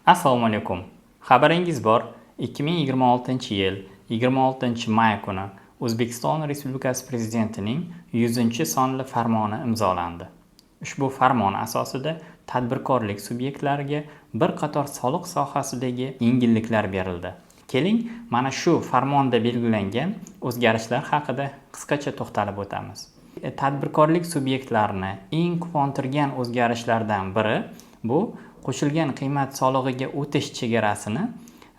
Assalomu alaykum. Xabaringiz bor, 2026-yil 26-may kuni O'zbekiston Respublikasi Prezidentining 100-sonli farmoni imzolandi. Ushbu farmon asosida tadbirkorlik subyektlariga bir qator soliq sohasidagi yengilliklar berildi. Keling, mana shu farmonda belgilangan o'zgarishlar haqida qisqacha to'xtalib o'tamiz. Tadbirkorlik subyektlarini eng quvontirgan o'zgarishlardan biri bu qo'shilgan qiymat solig'iga o'tish chegarasini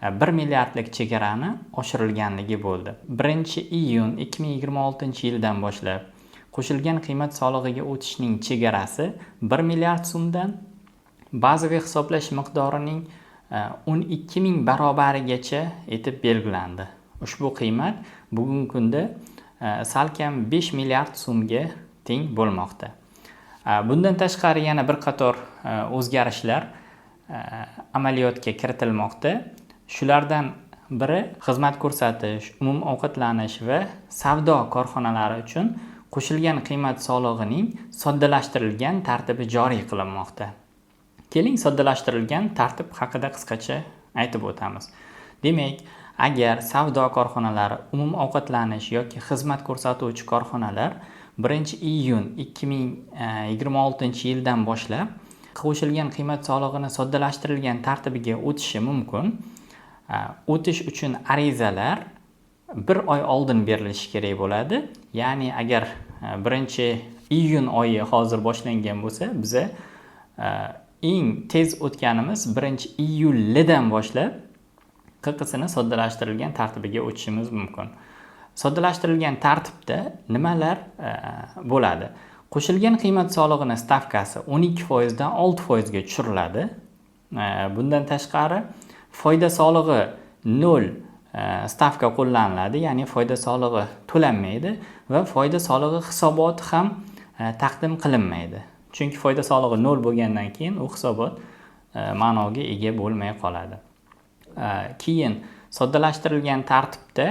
1 milliardlik chegarani oshirilganligi bo'ldi. 1-iyun 2026-yildan boshlab qo'shilgan qiymat solig'iga o'tishning chegarasi 1 milliard so'mdan bazaviy hisoblash miqdorining 12 ming barobarigacha etib belgilandi. Ushbu qiymat bugungi kunda salkam 5 milliard so'mga teng bo'lmoqda. Bundan tashqari yana bir qator o'zgarishlar amaliyotga kiritilmoqda. Shulardan biri xizmat ko'rsatish, umum ovqatlanish va savdo korxonalari uchun qo'shilgan qiymat solig'ining soddalashtirilgan tartibi joriy qilinmoqda. Keling, soddalashtirilgan tartib haqida qisqacha aytib o'tamiz. Demak, agar savdo korxonalari, umum ovqatlanish yoki xizmat ko'rsatuvchi korxonalar 1-iyun 2026-yildan boshlab qo'shilgan qiymat solig'ini soddalashtirilgan tartibiga o'tishi mumkin. O'tish uchun arizalar 1 oy oldin berilishi kerak bo'ladi. Ya'ni agar 1-iyun oyi hozir boshlangan bo'lsa, biza eng tez o'tganimiz 1-iyuldan boshlab QQSni soddalashtirilgan tartibiga o'tishimiz mumkin. Soddalashtirilgan tartibda nimalar bo'ladi? Qo'shilgan qiymat solig'ining stavkasi 12% dan 6% ga tushiriladi. Bundan tashqari foyda solig'i 0 stavka qo'llaniladi, ya'ni foyda solig'i to'lanmaydi va foyda solig'i hisoboti ham taqdim qilinmaydi. Chunki foyda solig'i 0 bo'lgandan keyin u hisobot ma'noga ega bo'lmay qoladi. Keyin soddalashtirilgan tartibda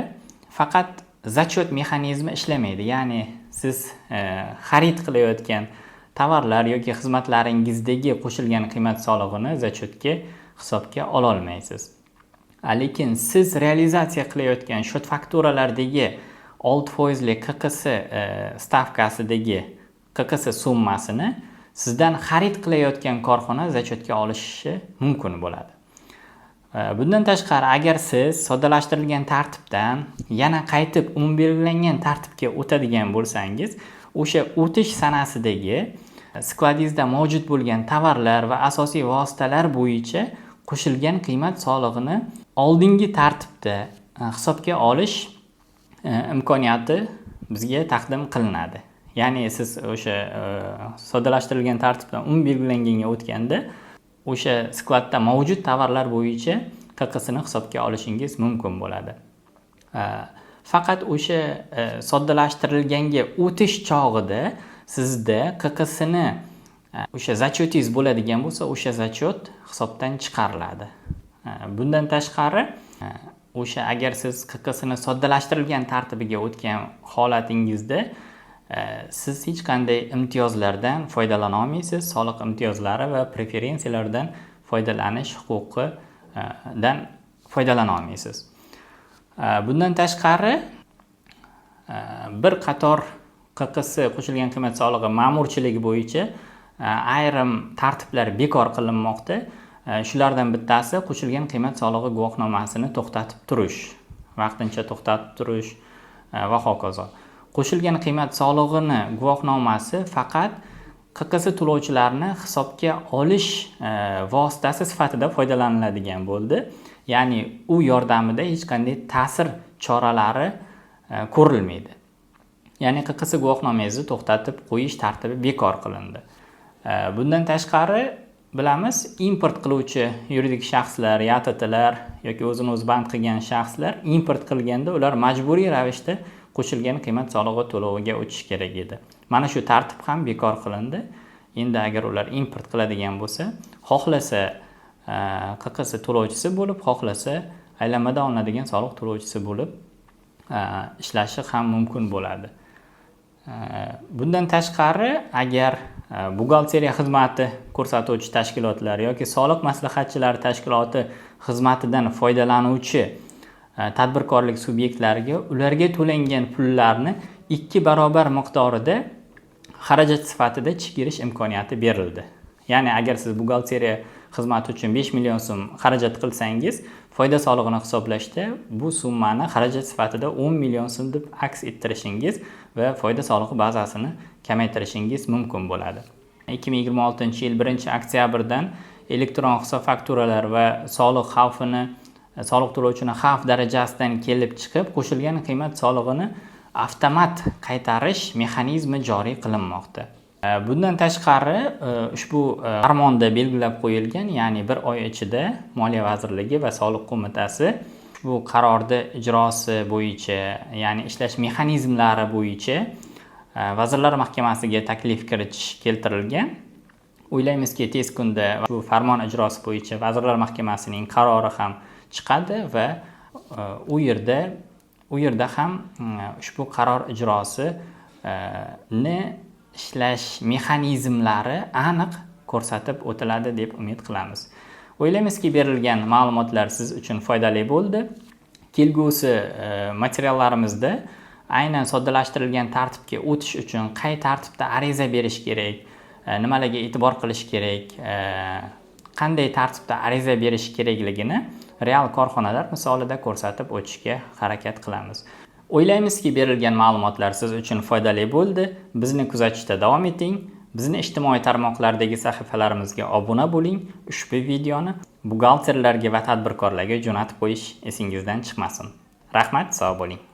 faqat zachot mexanizmi ishlamaydi. Ya'ni siz xarid qilayotgan tovarlar yoki xizmatlaringizdagi qo'shilgan qiymat solig'ini zachotga hisobga ola olmaysiz. Lekin siz realizatsiya qilayotgan shot fakturalardagi 6% lik QQS stavkasidagi QQS summasini sizdan xarid qilayotgan korxona zachotga olishi mumkin bo'ladi. Bundan tashqari, agar siz soddalashtirilgan tartibdan yana qaytib umum belgilangan tartibga o'tadigan bo'lsangiz, o'sha o'tish sanasidagi skladingizda mavjud bo'lgan tovarlar va asosiy vositalar bo'yicha qo'shilgan qiymat solig'ini oldingi tartibda hisobga olish imkoniyati bizga taqdim qilinadi. Ya'ni siz o'sha soddalashtirilgan tartibdan umum belgilanganga o'tganda o'sha skladda mavjud tovarlar bo'yicha QQSni hisobga olishingiz mumkin bo'ladi. Faqat o'sha soddalashtirilganga o'tish chog'ida sizda QQSni o'sha zachotingiz bo'ladigan bo'lsa, o'sha zachot hisobdan chiqariladi. Bundan tashqari, o'sha agar siz QQSni soddalashtirilgan tartibiga o'tgan holatingizda siz hech qanday imtiyozlardan foydalana olmaysiz. Soliq imtiyozlari va preferensiyalardan foydalanish huquqidan foydalana olmaysiz. Bundan tashqari, bir qator QQS qo'shilgan qiymat solig'i ma'murchiligi bo'yicha ayrim tartiblar bekor qilinmoqda. Shulardan bittasi qo'shilgan qiymat solig'i guvohnomasini to'xtatib turish, vaqtincha to'xtatib turish va hokazo. Qo'shilgan qiymat solig'ini guvohnomasi faqat QQS to'lovchilarini hisobga olish vositasi sifatida foydalaniladigan bo'ldi. Ya'ni u yordamida hech qanday ta'sir choralari ko'rilmaydi. Ya'ni QQS guvohnomangizni to'xtatib qo'yish tartibi bekor qilindi. Bundan tashqari, bilamiz, import qiluvchi yuridik shaxslar, YTTlar yoki o'zini o'zi band qilgan shaxslar import qilganda ular majburiy ravishda qo'shilgan qiymat solig'i to'loviga o'tishi kerak edi. Mana shu tartib ham bekor qilindi. Endi agar ular import qiladigan bo'lsa, xohlasa QQS to'lovchisi bo'lib, xohlasa aylanmadan olinadigan soliq to'lovchisi bo'lib ishlashi ham mumkin bo'ladi. Bundan tashqari, agar buxgalteriya xizmati ko'rsatuvchi tashkilotlar yoki soliq maslahatchilari tashkiloti xizmatidan foydalanuvchi tadbirkorlik subyektlariga ularga to'langan pullarni 2 barobar miqdorida xarajat sifatida chegirish imkoniyati berildi. Ya'ni agar siz buxgalteriya xizmati uchun 5 million so'm xarajat qilsangiz, foyda solig'ini hisoblashda bu summani xarajat sifatida 10 million so'm deb aks ettirishingiz va foyda solig'i bazasini kamaytirishingiz mumkin bo'ladi. 2026-yil 1-oktyabrdan elektron hisob fakturalar va soliq xavfini soliq to'lovchini xavf darajasidan kelib chiqib, qo'shilgan qiymat solig'ini avtomat qaytarish mexanizmi joriy qilinmoqda. Bundan tashqari, ushbu farmonda belgilab qo'yilgan, ya'ni 1 oy ichida Moliya vazirligi va Soliq qo'mitasi bu qarorni ijrosi bo'yicha, ya'ni ishlash mexanizmlari bo'yicha Vazirlar Mahkamasiga taklif kiritish keltirilgan. O'ylaymizki, tez kunda bu farmon ijrosi bo'yicha Vazirlar Mahkamasining qarori ham chiqadi va u yerda ham ushbu qaror ijrosi ni ishlash mexanizmlari aniq ko'rsatib o'tiladi deb umid qilamiz. O'ylaymizki, berilgan ma'lumotlar siz uchun foydali bo'ldi. Kelgusi materiallarimizda aynan soddalashtirilgan tartibga o'tish uchun qay tartibda ariza berish kerak, nimalarga e'tibor qilish kerak, qanday tartibda ariza berish kerakligini real korxonalar misolida ko'rsatib o'tishga harakat qilamiz. O'ylaymizki, berilgan ma'lumotlar siz uchun foydali bo'ldi. Bizni kuzatishda davom eting. Bizni ijtimoiy tarmoqlardagi sahifalarimizga obuna bo'ling. Ushbu videoni buxgalterlarga va tadbirkorlarga jo'natib qo'yish esingizdan chiqmasin. Rahmat, sog' bo'ling.